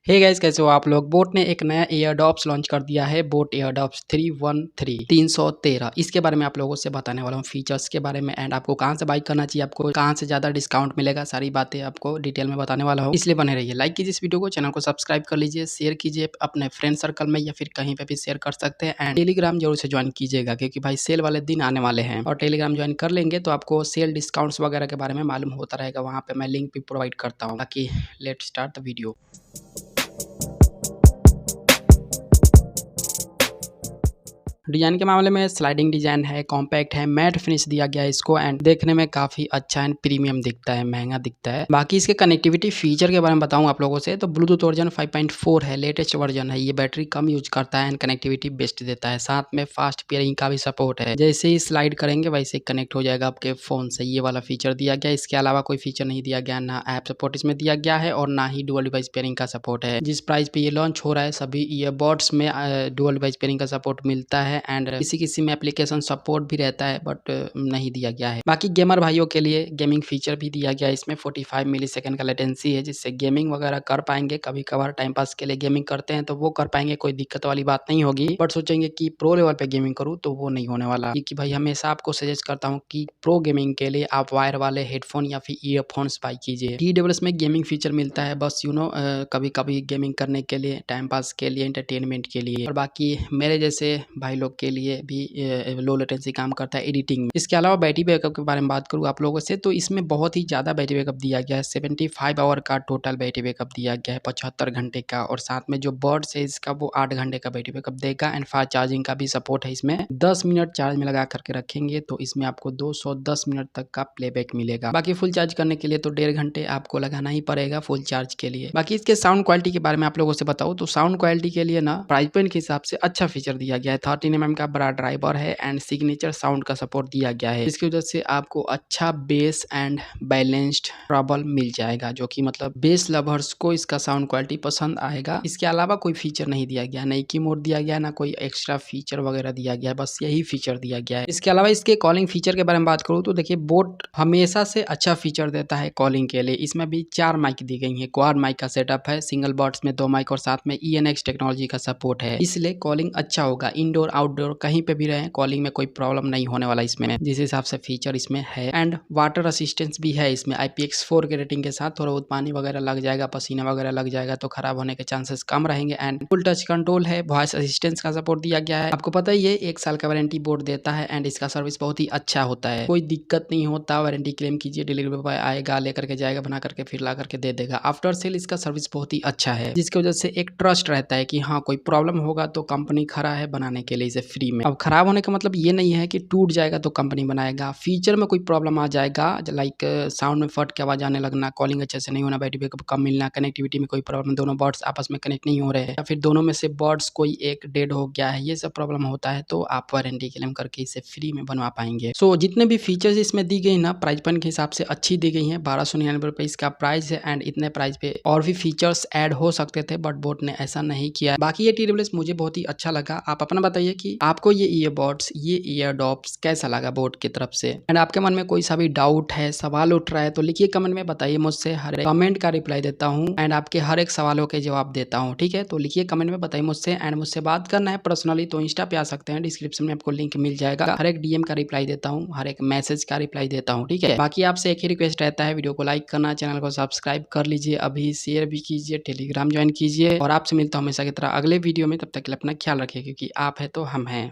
Hey guys, कैसे हो आप लोग। बोट ने एक नया एयरडॉप्स लॉन्च कर दिया है, बोट एयरडॉप्स 313 इसके बारे में आप लोगों से बताने वाला हूँ, फीचर्स के बारे में एंड आपको कहाँ से बाई करना चाहिए, आपको कहाँ से ज़्यादा डिस्काउंट मिलेगा, सारी बातें आपको डिटेल में बताने वाला हूँ। इसलिए बने रहिए, लाइक कीजिए इस वीडियो को, चैनल को सब्सक्राइब कर लीजिए, शेयर कीजिए अपने फ्रेंड सर्कल में या फिर कहीं पर भी शेयर कर सकते हैं। एंड टेलीग्राम जरूर से ज्वाइन कीजिएगा क्योंकि भाई सेल वाले दिन आने वाले हैं और टेलीग्राम ज्वाइन कर लेंगे तो आपको सेल डिस्काउंट्स वगैरह के बारे में मालूम होता रहेगा। वहाँ पे मैं लिंक भी प्रोवाइड करता हूँ। बाकी let start the video. Design के मामले में स्लाइडिंग डिजाइन है, कॉम्पैक्ट है, मैट फिनिश दिया गया है इसको एंड देखने में काफी अच्छा एंड प्रीमियम दिखता है, महंगा दिखता है। बाकी इसके कनेक्टिविटी फीचर के बारे में बताऊं आप लोगों से तो ब्लूटूथ वर्जन 5.4 है, लेटेस्ट वर्जन है। ये बैटरी कम यूज करता है एंड कनेक्टिविटी बेस्ट देता है, साथ में फास्ट पेयरिंग का भी सपोर्ट है। जैसे ही स्लाइड करेंगे वैसे कनेक्ट हो जाएगा आपके फोन से, ये वाला फीचर दिया गया। इसके अलावा कोई फीचर नहीं दिया गया, ना ऐप सपोर्ट इसमें दिया गया है और ना ही डुअल डिवाइस पेयरिंग का सपोर्ट है। जिस प्राइस पे ये लॉन्च हो रहा है सभी ईयरबड्स में डुअल डिवाइस पेयरिंग का सपोर्ट मिलता है एंड किसी किसी में एप्लीकेशन सपोर्ट भी रहता है बट नहीं दिया गया है। बाकी गेमर भाइयों के लिए गेमिंग फीचर भी दिया गया है इसमें। 45 मिली सेकेंड का लेटेंसी है जिससे गेमिंग वगैरह कर पाएंगे। कभी कभार टाइम पास के लिए गेमिंग करते हैं तो वो कर पाएंगे, कोई दिक्कत वाली बात नहीं होगी। बट सोचेंगे कि प्रो लेवल पे गेमिंग करूँ तो वो नहीं होने वाला, क्योंकि भाई हमेशा आपको सजेस्ट करता हूँ कि प्रो गेमिंग के लिए आप वायर वाले हेडफोन या फिर ईयरफोन्स बाई कीजिए। TWS में गेमिंग फीचर मिलता है बस कभी कभी गेमिंग करने के लिए, टाइम पास के लिए, एंटरटेनमेंट के लिए। और बाकी मेरे जैसे भाई लोग के लिए भी लो लेटेंसी काम करता है एडिटिंग में। इसके अलावा बैटरी बैकअप के बारे में बात करूँ आप लोगों से तो इसमें बहुत ही ज़्यादा बैटरी बैकअप दिया गया है। 75 आवर का टोटल बैटरी बैकअप दिया गया है, 75 घंटे का। और साथ में जो बर्ड्स है इसका वो 8 घंटे का बैटरी बैकअप देगा एंड फास्ट चार्जिंग का भी सपोर्ट है इसमें। 10 मिनट चार्ज में लगा करके रखेंगे तो इसमें आपको 210 मिनट तक का प्लेबैक मिलेगा। बाकी फुल चार्ज करने के लिए तो 1.5 घंटे आपको लगाना ही पड़ेगा फुल चार्ज के लिए। बाकी इसके साउंड क्वालिटी के बारे में आप लोगों से बताऊँ तो साउंड क्वालिटी के लिए ना प्राइस पॉइंट के हिसाब से अच्छा फीचर दिया गया है। 13mm का बड़ा ड्राइवर है एंड सिग्नेचर साउंड का सपोर्ट दिया गया है, जिसकी वजह से आपको अच्छा बेस एंड बैलेंस्ड ट्रबल मिल जाएगा, जो कि मतलब बेस लवर्स को इसका साउंड क्वालिटी पसंद आएगा। इसके अलावा कोई फीचर नहीं दिया गया, ना की मोड दिया गया, ना कोई एक्स्ट्रा फीचर वगैरह दिया गया, बस यही फीचर दिया गया है। इसके अलावा इसके कॉलिंग फीचर के बारे में बात करूँ तो देखिए बोट हमेशा से अच्छा फीचर देता है कॉलिंग के लिए। इसमें भी 4 माइक दी गई है, क्वाड माइक का सेटअप है, सिंगल बर्ड्स में 2 माइक और साथ में ENX टेक्नोलॉजी का सपोर्ट है, इसलिए कॉलिंग अच्छा होगा। इंडोर आउटडोर कहीं पे भी रहे कॉलिंग में कोई प्रॉब्लम नहीं होने वाला इसमें, जिस हिसाब से फीचर इसमें है। एंड वाटर असिस्टेंस भी है इसमें, IPX4 के रेटिंग के साथ। थोड़ा बहुत पानी वगैरह लग जाएगा, पसीना वगैरह लग जाएगा तो खराब होने के चांसेस कम रहेंगे। एंड फुल टच कंट्रोल है, वॉइस असिस्टेंस का सपोर्ट दिया गया है। आपको पता ही है 1 साल का वारंटी बोर्ड देता है एंड इसका सर्विस बहुत ही अच्छा होता है, कोई दिक्कत नहीं होता। वारंटी क्लेम कीजिए, डिलीवरी बॉय आएगा, लेकर के जाएगा, बना करके फिर ला करके दे देगा। आफ्टर सेल इसका सर्विस बहुत ही अच्छा है, जिसकी वजह से एक ट्रस्ट रहता है कि हाँ कोई प्रॉब्लम होगा तो कंपनी खड़ा है बनाने के लिए इसे फ्री में। अब खराब होने का मतलब ये नहीं है कि टूट जाएगा तो कंपनी बनाएगा। फीचर में कोई प्रॉब्लम आ जाएगा, लाइक साउंड में फट के आवाज आने लगना, कॉलिंग अच्छे से नहीं होना, बैटरी बैकअप कम मिलना, कनेक्टिविटी में कोई प्रॉब्लम, दोनों बर्ड्स आपस में कनेक्ट नहीं हो रहे हैं, या फिर दोनों में से बर्ड्स कोई एक डेड हो गया है, ये सब प्रॉब्लम होता है तो आप वारंटी क्लेम करके इसे फ्री में बनवा पाएंगे। सो जितने भी फीचर्स इसमें दी गई ना प्राइस पॉइंट के हिसाब से अच्छी दी गई है। 1299 रुपये इसका प्राइस है एंड इतने प्राइस पे और भी फीचर्स ऐड हो सकते थे बट बोट ने ऐसा नहीं किया। बाकी ये TWS मुझे बहुत ही अच्छा लगा। आप अपना बताइए कि आपको ये ईयरबड्स, ये ईयरडॉप्स कैसा लगा बोट की तरफ से। एंड आपके मन में कोई सा भी डाउट है, सवाल उठ रहा है तो लिखिए कमेंट में, बताइए, मुझसे हर एक कमेंट का रिप्लाई देता हूँ एंड आपके हर एक सवालों के जवाब देता हूँ। ठीक है, तो लिखिए कमेंट में, बताइए मुझसे। एंड मुझसे बात करना है पर्सनली तो इंस्टा पे आ सकते हैं, डिस्क्रिप्शन में आपको लिंक मिल जाएगा। हर एक DM का रिप्लाई देता हूँ, हर एक मैसेज का रिप्लाई देता हूँ। ठीक है, बाकी आपसे एक ही रिक्वेस्ट रहता है, वीडियो को लाइक करना, चैनल को सब्सक्राइब कर लीजिए, अभी शेयर भी कीजिए, टेलीग्राम ज्वाइन कीजिए। और आपसे मिलता हूँ हमेशा की तरह अगले वीडियो में, तब तक के लिए अपना ख्याल रखिए क्योंकि आप है तो हम हैं।